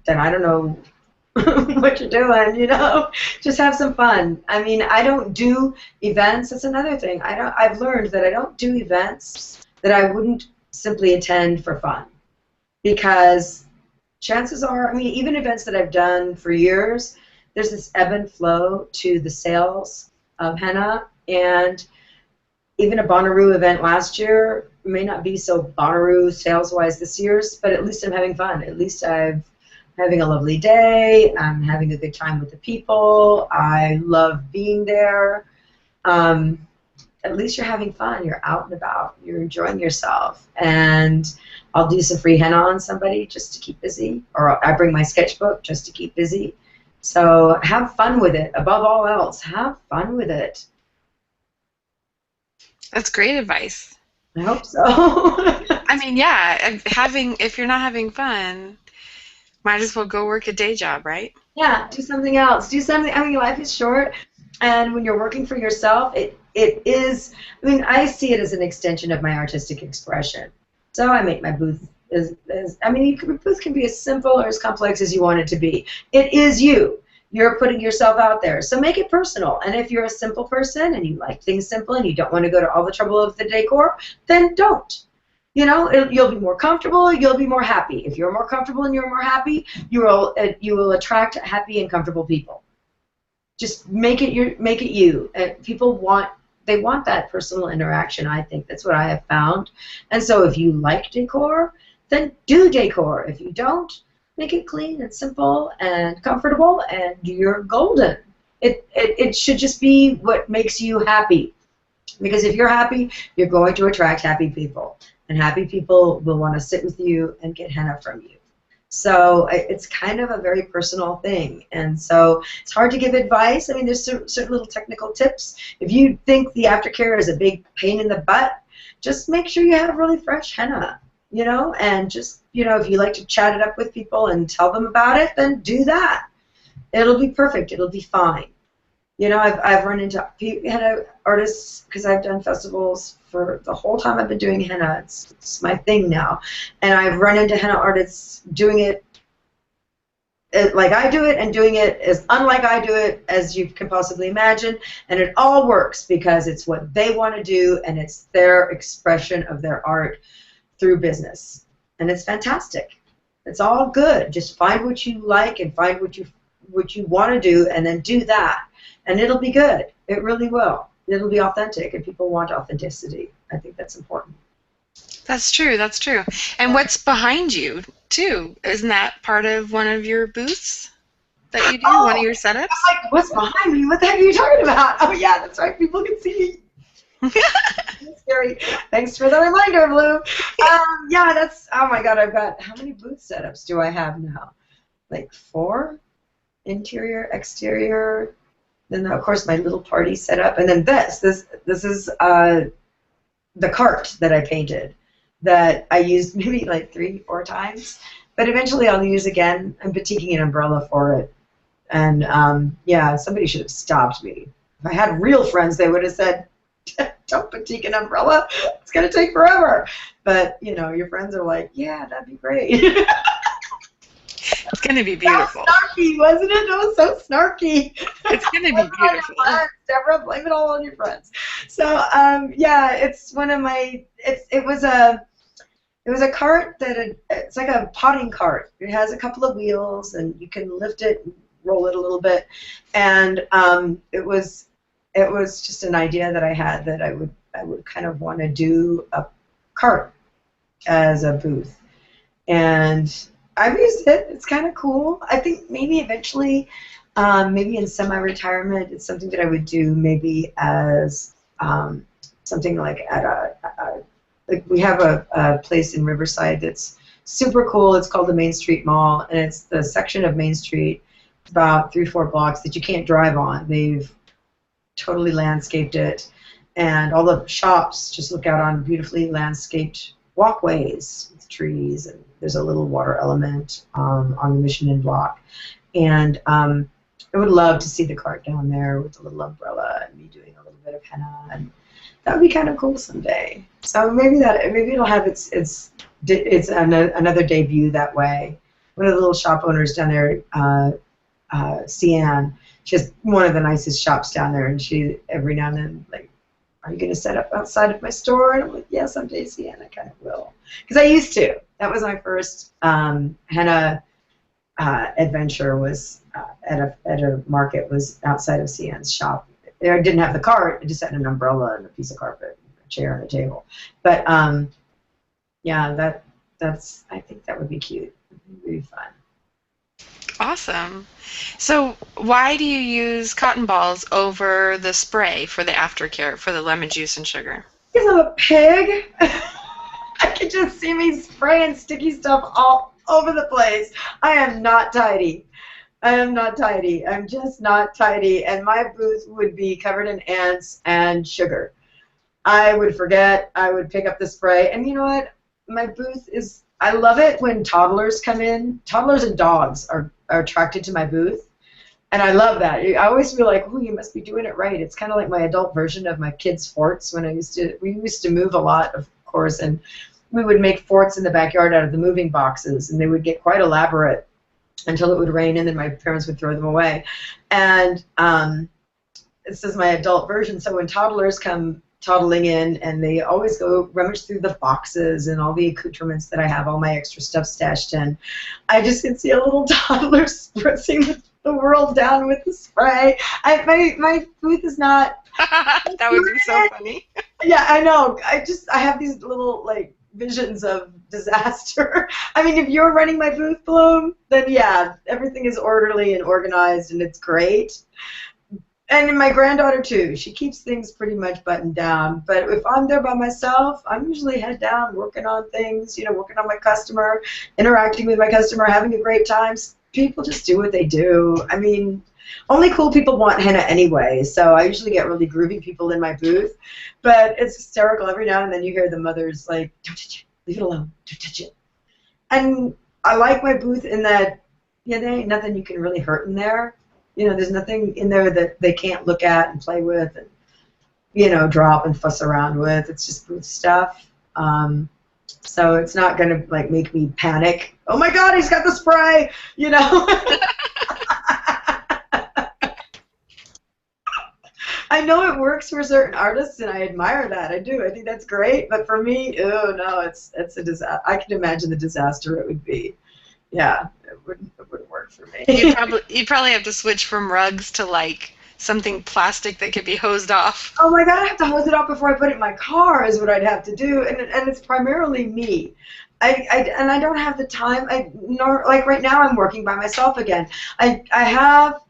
then I don't know what you're doing, you know? Just have some fun. I mean, I don't do events. That's another thing. I've learned that I don't do events that I wouldn't simply attend for fun, because chances are, I mean, even events that I've done for years, there's this ebb and flow to the sales of henna, and even a Bonnaroo event last year may not be so Bonnaroo sales-wise this year's, but at least I'm having fun. At least I'm having a lovely day. I'm having a good time with the people. I love being there. At least you're having fun. You're out and about. You're enjoying yourself. And I'll do some free henna on somebody just to keep busy, or I bring my sketchbook just to keep busy. So have fun with it. Above all else, have fun with it. That's great advice. I hope so. I mean, yeah, if you're not having fun, might as well go work a day job, right? Yeah, do something else. Do something. I mean, life is short, and when you're working for yourself, it is. I mean, I see it as an extension of my artistic expression. So I make my booth as I mean, your booth can be as simple or as complex as you want it to be. It is you. You're putting yourself out there, so make it personal. And if you're a simple person and you like things simple and you don't want to go to all the trouble of the decor, then don't. You know, you'll be more comfortable. You'll be more happy. If you're more comfortable and you're more happy, you will attract happy and comfortable people. Just make it you. People want that personal interaction. I think that's what I have found. And so if you like decor, then do decor. If you don't, make it clean and simple and comfortable, and you're golden. It should just be what makes you happy. Because if you're happy, you're going to attract happy people. And happy people will want to sit with you and get henna from you. So it's kind of a very personal thing. And so it's hard to give advice. I mean, there's certain little technical tips. If you think the aftercare is a big pain in the butt, just make sure you have really fresh henna, you know, and just, you know, if you like to chat it up with people and tell them about it, then do that. It'll be perfect. It'll be fine. You know, I've run into henna artists because I've done festivals for the whole time I've been doing henna. It's my thing now. And I've run into henna artists doing it like I do it and doing it as unlike I do it as you can possibly imagine. And it all works because it's what they want to do and it's their expression of their art through business. And it's fantastic. It's all good. Just find what you like and find what you want to do and then do that. And it'll be good. It really will. It'll be authentic, and people want authenticity. I think that's important. That's true. That's true. And what's behind you, too? Isn't that part of one of your booths that you do, one of your setups? I'm like, what's behind me? What the heck are you talking about? Oh, yeah, that's right. People can see me. That's scary. Thanks for the reminder, Blue. Yeah, that's, oh, my God, I've got, how many booth setups do I have now? Like 4? Interior, exterior. Then, of course, my little party setup, and then this is the cart that I painted that I used maybe like 3-4 times, but eventually I'll use again. I'm batiking an umbrella for it, and yeah, somebody should have stopped me. If I had real friends, they would have said, "Don't batik an umbrella. It's gonna take forever." But you know, your friends are like, "Yeah, that'd be great." It's going to be beautiful. That was snarky, wasn't it? That was so snarky. It's going to be beautiful. Deborah, blame it all on your friends. So, yeah, it's one of my. It was a cart that it's like a potting cart. It has a couple of wheels, and you can lift it, and roll it a little bit, and it was just an idea that I had that I would kind of want to do a cart as a booth, and I've used it. It's kind of cool. I think maybe eventually, maybe in semi-retirement, it's something that I would do maybe as something like at like we have a place in Riverside that's super cool. It's called the Main Street Mall, and it's the section of Main Street, about 3-4 blocks that you can't drive on. They've totally landscaped it, and all the shops just look out on beautifully landscaped walkways with trees, and there's a little water element on the Mission Inn block. And I would love to see the cart down there with a little umbrella and me doing a little bit of henna, and that would be kind of cool someday. So maybe it'll have its another debut that way. One of the little shop owners down there, Cian, she has one of the nicest shops down there, and she every now and then like, "Are you going to set up outside of my store?" And I'm like, "Yeah, someday, Cian, I kind of will." Because I used to. That was my first henna adventure, was at a market, was outside of Cian's shop. I didn't have the cart. I just had an umbrella and a piece of carpet, a chair and a table. But yeah, I think that would be cute. It would be fun. Awesome. So why do you use cotton balls over the spray for the aftercare, for the lemon juice and sugar? Because I'm a pig. I can just see me spraying sticky stuff all over the place. I am not tidy. I am not tidy. I'm just not tidy. And my booth would be covered in ants and sugar. I would forget. I would pick up the spray. And you know what? My booth is, I love it when toddlers come in. Toddlers and dogs are attracted to my booth. And I love that. I always feel like, oh, you must be doing it right. It's kind of like my adult version of my kids' forts. When we used to move a lot, of course, and we would make forts in the backyard out of the moving boxes, and they would get quite elaborate until it would rain, and then my parents would throw them away. And this is my adult version. So when toddlers come toddling in, and they always go rummage through the boxes and all the accoutrements that I have, all my extra stuff stashed in, I just can see a little toddler spritzing the world down with the spray. My booth is not. That would be so funny. Yeah, I know. I have these little like visions of disaster. I mean, if you're running my booth, Bloom, then yeah, everything is orderly and organized, and it's great. And my granddaughter too. She keeps things pretty much buttoned down. But if I'm there by myself, I'm usually head down, working on things, working on my customer, interacting with my customer, having a great time. People just do what they do. I mean, only cool people want henna anyway, so I usually get really groovy people in my booth. But it's hysterical. Every now and then you hear the mothers like, don't touch it, leave it alone, don't touch it. And I like my booth in that, there ain't nothing you can really hurt in there. There's nothing in there that they can't look at and play with and, drop and fuss around with. It's just booth stuff. So it's not going to like make me panic. Oh my God, he's got the spray, I know it works for certain artists, and I admire that. I do. I think that's great. But for me, oh no, it's a disaster. I can imagine the disaster it would be. Yeah, it wouldn't work for me. You'd probably have to switch from rugs to like something plastic that could be hosed off. Oh my God, I have to hose it off before I put it in my car is what I'd have to do, and it's primarily me. And I don't have the time. Like right now I'm working by myself again. I have,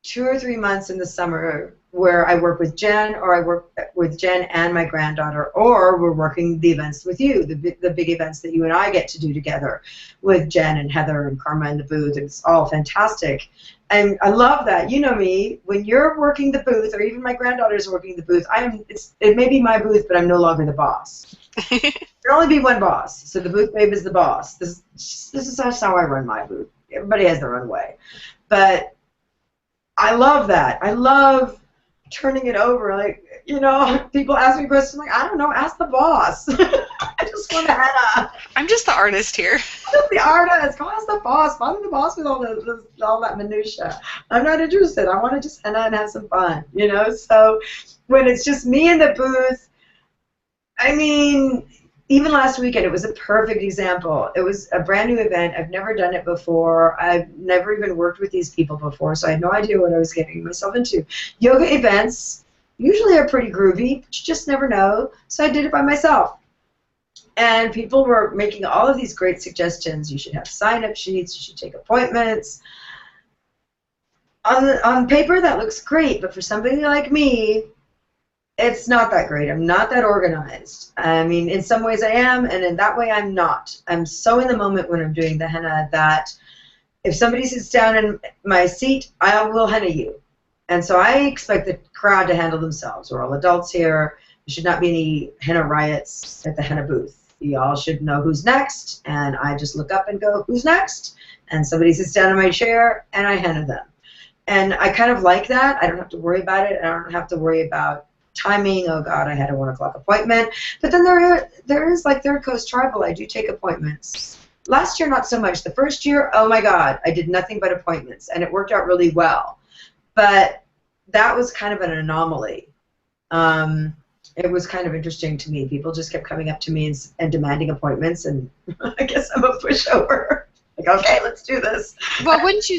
2 or 3 months in the summer where I work with Jen, or I work with Jen and my granddaughter, or we're working the events with you, the big events that you and I get to do together with Jen and Heather and Karma in the booth. It's all fantastic. And I love that. You know me, when you're working the booth, or even my granddaughter's working the booth, it may be my booth, but I'm no longer the boss. There can only be one boss, so the booth babe is the boss. This is how I run my booth. Everybody has their own way. But I love that. I love turning it over. Like, people ask me questions like, I don't know, ask the boss. I just want to henna. I'm just the artist here. I'm just the artist. Go ask the boss. Bother the boss with all that minutia. I'm not interested. I want to just henna and have some fun. So when it's just me in the booth, I mean, even last weekend, it was a perfect example. It was a brand new event. I've never done it before. I've never even worked with these people before, so I had no idea what I was getting myself into. Yoga events usually are pretty groovy, but you just never know, so I did it by myself. And people were making all of these great suggestions. You should have sign-up sheets. You should take appointments. On paper, that looks great, but for somebody like me, it's not that great. I'm not that organized. I mean, in some ways I am, and in that way I'm not. I'm so in the moment when I'm doing the henna that if somebody sits down in my seat, I will henna you. And so I expect the crowd to handle themselves. We're all adults here. There should not be any henna riots at the henna booth. You all should know who's next, and I just look up and go, who's next? And somebody sits down in my chair, and I henna them. And I kind of like that. I don't have to worry about it. I don't have to worry about timing. Oh God, I had a 1 o'clock appointment. But then there is like Third Coast Tribal. I do take appointments. Last year, not so much. The first year, oh my God, I did nothing but appointments, and it worked out really well. But that was kind of an anomaly. It was kind of interesting to me. People just kept coming up to me and demanding appointments, and I guess I'm a pushover. Like, okay, let's do this. Well, wouldn't you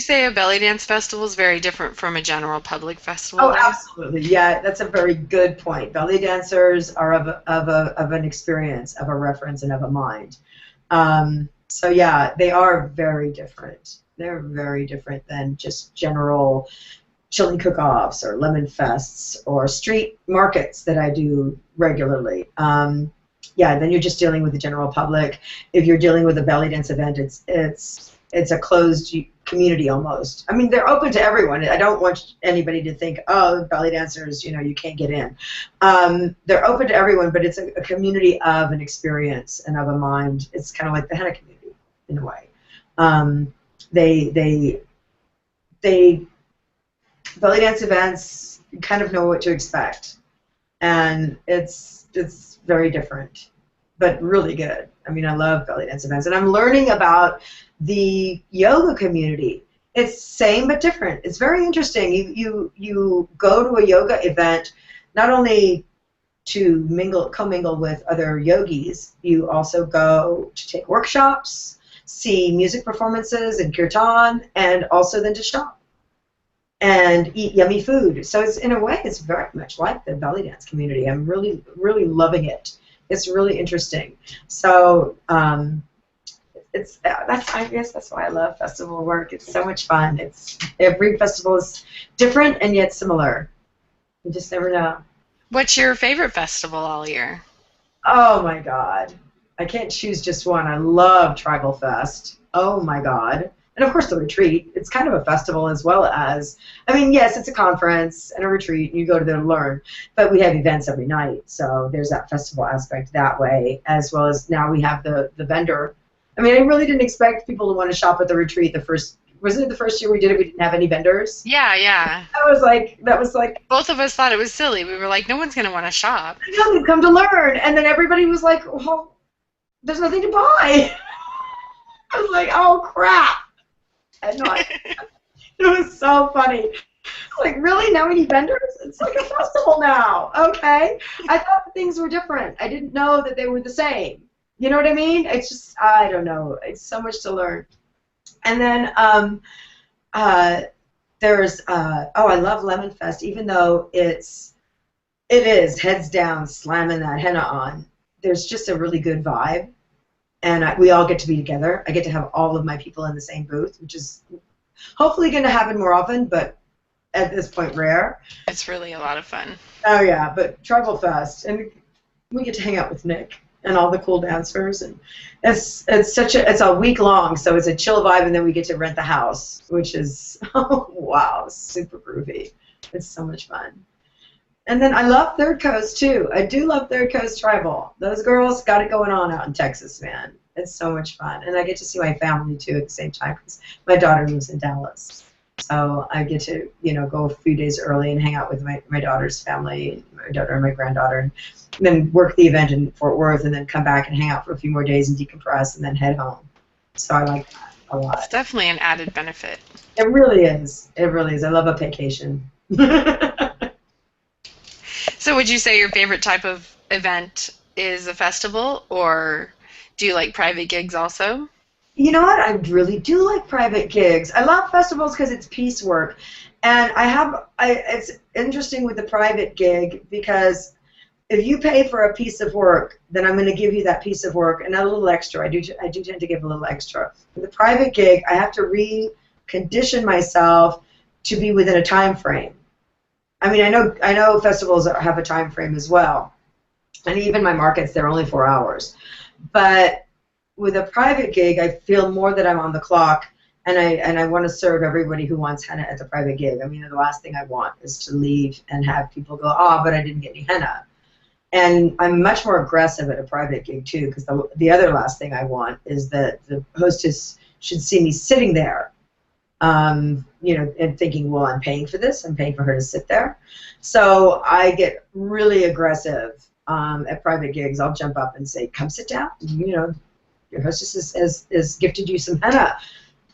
say a belly dance festival is very different from a general public festival? Oh, absolutely. Yeah, that's a very good point. Belly dancers are of an experience, of a reference, and of a mind. So yeah, they are very different. They're very different than just general chili cook-offs or lemon fests or street markets that I do regularly. yeah, then you're just dealing with the general public. If you're dealing with a belly dance event, it's a closed community almost. I mean, they're open to everyone. I don't want anybody to think, oh, belly dancers, you can't get in. They're open to everyone, but it's a community of an experience and of a mind. It's kind of like the henna community in a way. They belly dance events, you kind of know what to expect, and it's very different, but really good. I mean, I love belly dance events, and I'm learning about the yoga community. It's same but different. It's very interesting. You go to a yoga event not only to commingle with other yogis, you also go to take workshops, see music performances and kirtan, and also then to shop and eat yummy food. So it's, in a way, it's very much like the belly dance community. I'm really, really loving it. It's really interesting. So I guess that's why I love festival work. It's so much fun. Every festival is different and yet similar. You just never know. What's your favorite festival all year? Oh my God, I can't choose just one. I love Tribal Fest. Oh my God. And of course the retreat. It's kind of a festival as well as, I mean, yes, it's a conference and a retreat, and you go to there to learn, but we have events every night, so there's that festival aspect that way, as well as now we have the vendor. I mean, I really didn't expect people to want to shop at the retreat wasn't it the first year we did it, we didn't have any vendors? Yeah. That was like. Both of us thought it was silly. We were like, no one's going to want to shop. No, we've come to learn. And then everybody was like, well, there's nothing to buy. I was like, oh, crap. And no, it was so funny. Like, really? Now we need vendors? It's like a festival now. Okay. I thought things were different. I didn't know that they were the same. You know what I mean? It's just, I don't know. It's so much to learn. And then there's, I love Lemon Fest, even though it is heads down, slamming that henna on. There's just a really good vibe, and we all get to be together. I get to have all of my people in the same booth, which is hopefully going to happen more often, but at this point rare. It's really a lot of fun. Oh yeah, but Tribal Fest, and we get to hang out with Nick and all the cool dancers, and it's a week long, so it's a chill vibe, and then we get to rent the house, which is wow, super groovy. It's so much fun. And then I love Third Coast too. I do love Third Coast Tribal. Those girls got it going on out in Texas, man. It's so much fun, and I get to see my family too at the same time because my daughter lives in Dallas. So I get to, go a few days early and hang out with my daughter's family, my daughter and my granddaughter, and then work the event in Fort Worth, and then come back and hang out for a few more days and decompress, and then head home. So I like that a lot. It's definitely an added benefit. It really is. It really is. I love a vacation. So would you say your favorite type of event is a festival, or do you like private gigs also? You know what? I really do like private gigs. I love festivals because it's piecework, and it's interesting with the private gig because if you pay for a piece of work, then I'm going to give you that piece of work and a little extra. I do tend to give a little extra. With the private gig, I have to recondition myself to be within a time frame. I mean, I know festivals have a time frame as well, and even my markets, they're only 4 hours, but with a private gig, I feel more that I'm on the clock, and I want to serve everybody who wants henna at the private gig. I mean, the last thing I want is to leave and have people go, oh, but I didn't get any henna. And I'm much more aggressive at a private gig too, because the other last thing I want is that the hostess should see me sitting there, and thinking, well, I'm paying for this. I'm paying for her to sit there. So I get really aggressive at private gigs. I'll jump up and say, come sit down. Your hostess has gifted you some henna.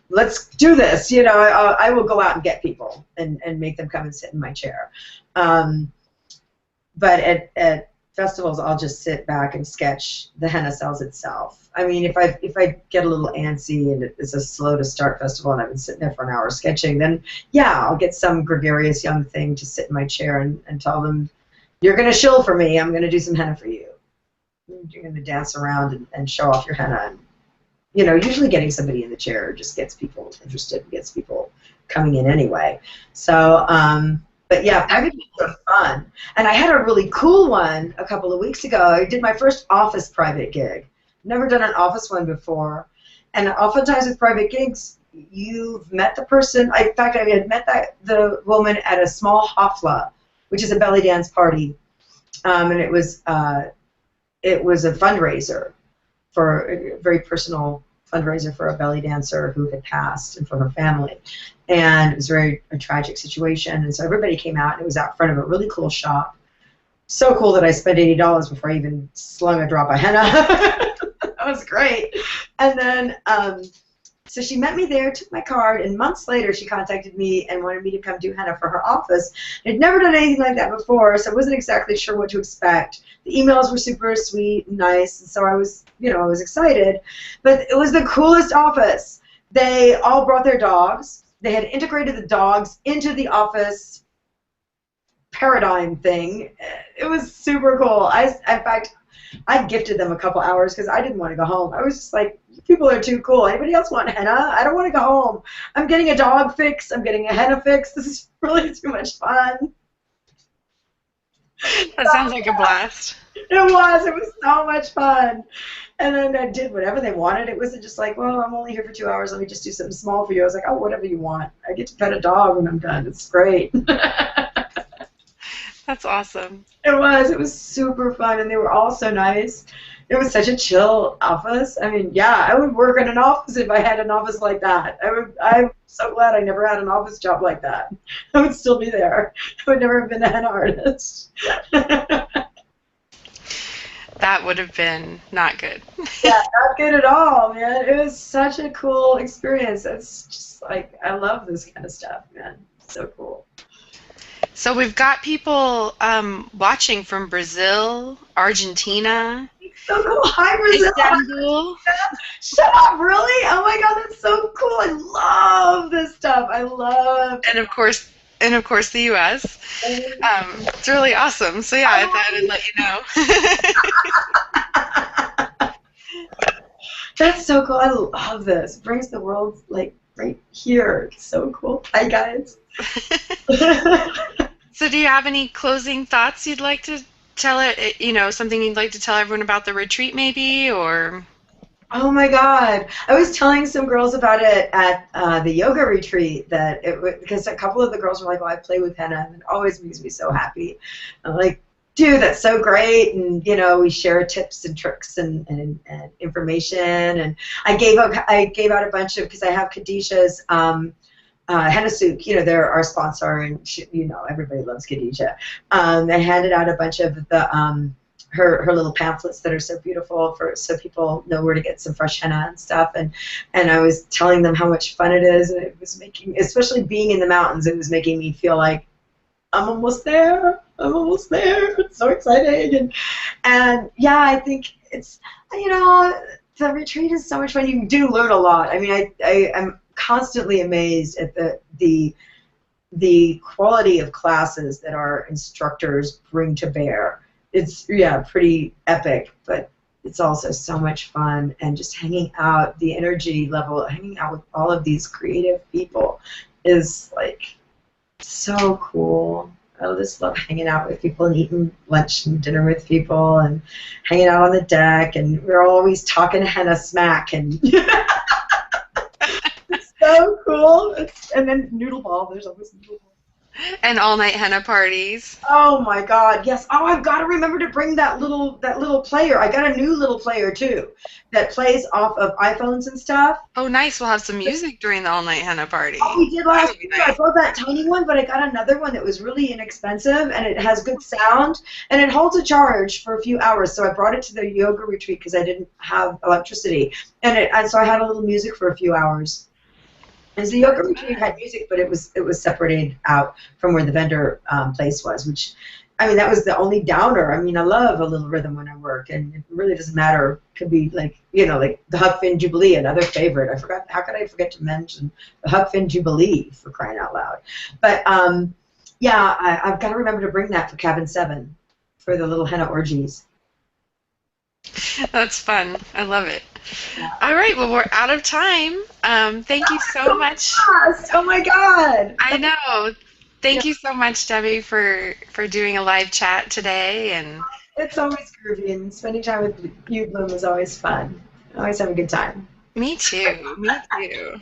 Let's do this. I will go out and get people and make them come and sit in my chair. But at festivals, I'll just sit back and sketch. The henna sells itself. I mean, if I get a little antsy and it's a slow to start festival and I've been sitting there for an hour sketching, then yeah, I'll get some gregarious young thing to sit in my chair and tell them, you're going to shill for me. I'm going to do some henna for you. You're going to dance around and show off your henna. And, usually getting somebody in the chair just gets people interested, gets people coming in anyway. So But yeah, private gigs are fun. And I had a really cool one a couple of weeks ago. I did my first office private gig. Never done an office one before. And oftentimes with private gigs, you've met the person. In fact, I had met the woman at a small hafla, which is a belly dance party, and it was a fundraiser for a very personal fundraiser for a belly dancer who had passed and for her family. And it was a tragic situation. And so everybody came out, and it was out front of a really cool shop. So cool that I spent $80 before I even slung a drop of henna. That was great. And then, so she met me there, took my card, and months later she contacted me and wanted me to come do henna for her office. I'd never done anything like that before, so I wasn't exactly sure what to expect. The emails were super sweet and nice, and so I was, I was excited. But it was the coolest office. They all brought their dogs. They had integrated the dogs into the office paradigm thing. It was super cool. In fact, I gifted them a couple hours because I didn't want to go home. I was just like, you people are too cool. Anybody else want henna? I don't want to go home. I'm getting a dog fix. I'm getting a henna fix. This is really too much fun. That sounds like a blast. It was so much fun. And then I did whatever they wanted. It wasn't just like, well, I'm only here for 2 hours. Let me just do something small for you. I was like, oh, whatever you want. I get to pet a dog when I'm done. It's great. That's awesome. It was super fun, and they were all so nice. It was such a chill office. I mean, yeah, I would work in an office if I had an office like that. I'm so glad I never had an office job like that. I would still be there. I would never have been a henna artist. That would have been not good. Yeah, not good at all, man. It was such a cool experience. It's just like, I love this kind of stuff, man. It's so cool. So we've got people watching from Brazil, Argentina. So cool. Hi, Brazil. Istanbul. Shut up, really? Oh my God, that's so cool. I love this stuff. And of course the U.S. It's really awesome. So yeah, I thought I'd let you know. That's so cool. I love this. It brings the world like right here. It's so cool. Hi, guys. So do you have any closing thoughts you'd like to tell something you'd like to tell everyone about the retreat maybe, or? Oh my God. I was telling some girls about it at the yoga retreat because a couple of the girls were like, well, I play with henna and it always makes me so happy. I'm like, dude, that's so great. And, we share tips and tricks and information. And I gave out a bunch of, because I have Khadijah's Henna Souk, they're our sponsor, and everybody loves Khadijah. I handed out a bunch of the her little pamphlets that are so beautiful so people know where to get some fresh henna and stuff. And I was telling them how much fun it is, and it was making, especially being in the mountains, it was making me feel like I'm almost there. It's so exciting. And yeah, I think it's, the retreat is so much fun. You do learn a lot. I mean, I'm constantly amazed at the quality of classes that our instructors bring to bear. It's, pretty epic, but it's also so much fun, and just hanging out, the energy level, hanging out with all of these creative people is like so cool. I just love hanging out with people and eating lunch and dinner with people and hanging out on the deck, and we're always talking henna smack, and it's so cool. And then noodle ball, there's always noodle ball. And all-night henna parties. Oh my God, yes. Oh, I've got to remember to bring that little player. I got a new little player too that plays off of iPhones and stuff. Oh, nice. We'll have some music during the all-night henna party. Oh, we did last year. Nice. I bought that tiny one, but I got another one that was really inexpensive, and it has good sound, and it holds a charge for a few hours. So I brought it to the yoga retreat because I didn't have electricity, and so I had a little music for a few hours. And the yoga retreat had music, but it was separated out from where the vendor place was, which, I mean, that was the only downer. I mean, I love a little rhythm when I work, and it really doesn't matter. It could be like, like the Huck Finn Jubilee, another favorite. I forgot. How could I forget to mention the Huck Finn Jubilee, for crying out loud? But yeah, I've got to remember to bring that for Cabin 7 for the little henna orgies. That's fun. I love it. All right, well, we're out of time. Thank you so much. Oh my God. I know. Thank you so much, Debbie, for doing a live chat today. And It's always groovy, and spending time with you, Bloom, is always fun. I always have a good time. me too. Me too.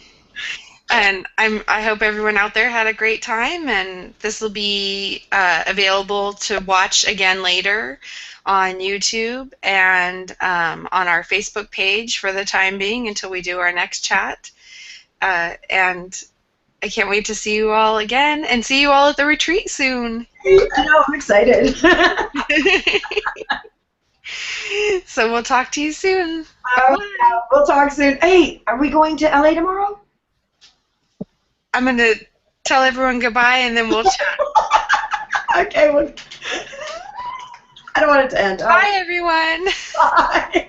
And I hope everyone out there had a great time, and this will be available to watch again later on YouTube and on our Facebook page for the time being until we do our next chat. And I can't wait to see you all again and see you all at the retreat soon. I know, I'm excited. So we'll talk to you soon. We'll talk soon. Hey, are we going to LA tomorrow? I'm going to tell everyone goodbye and then we'll chat. Okay, well, I don't want it to end. Bye, everyone. Bye.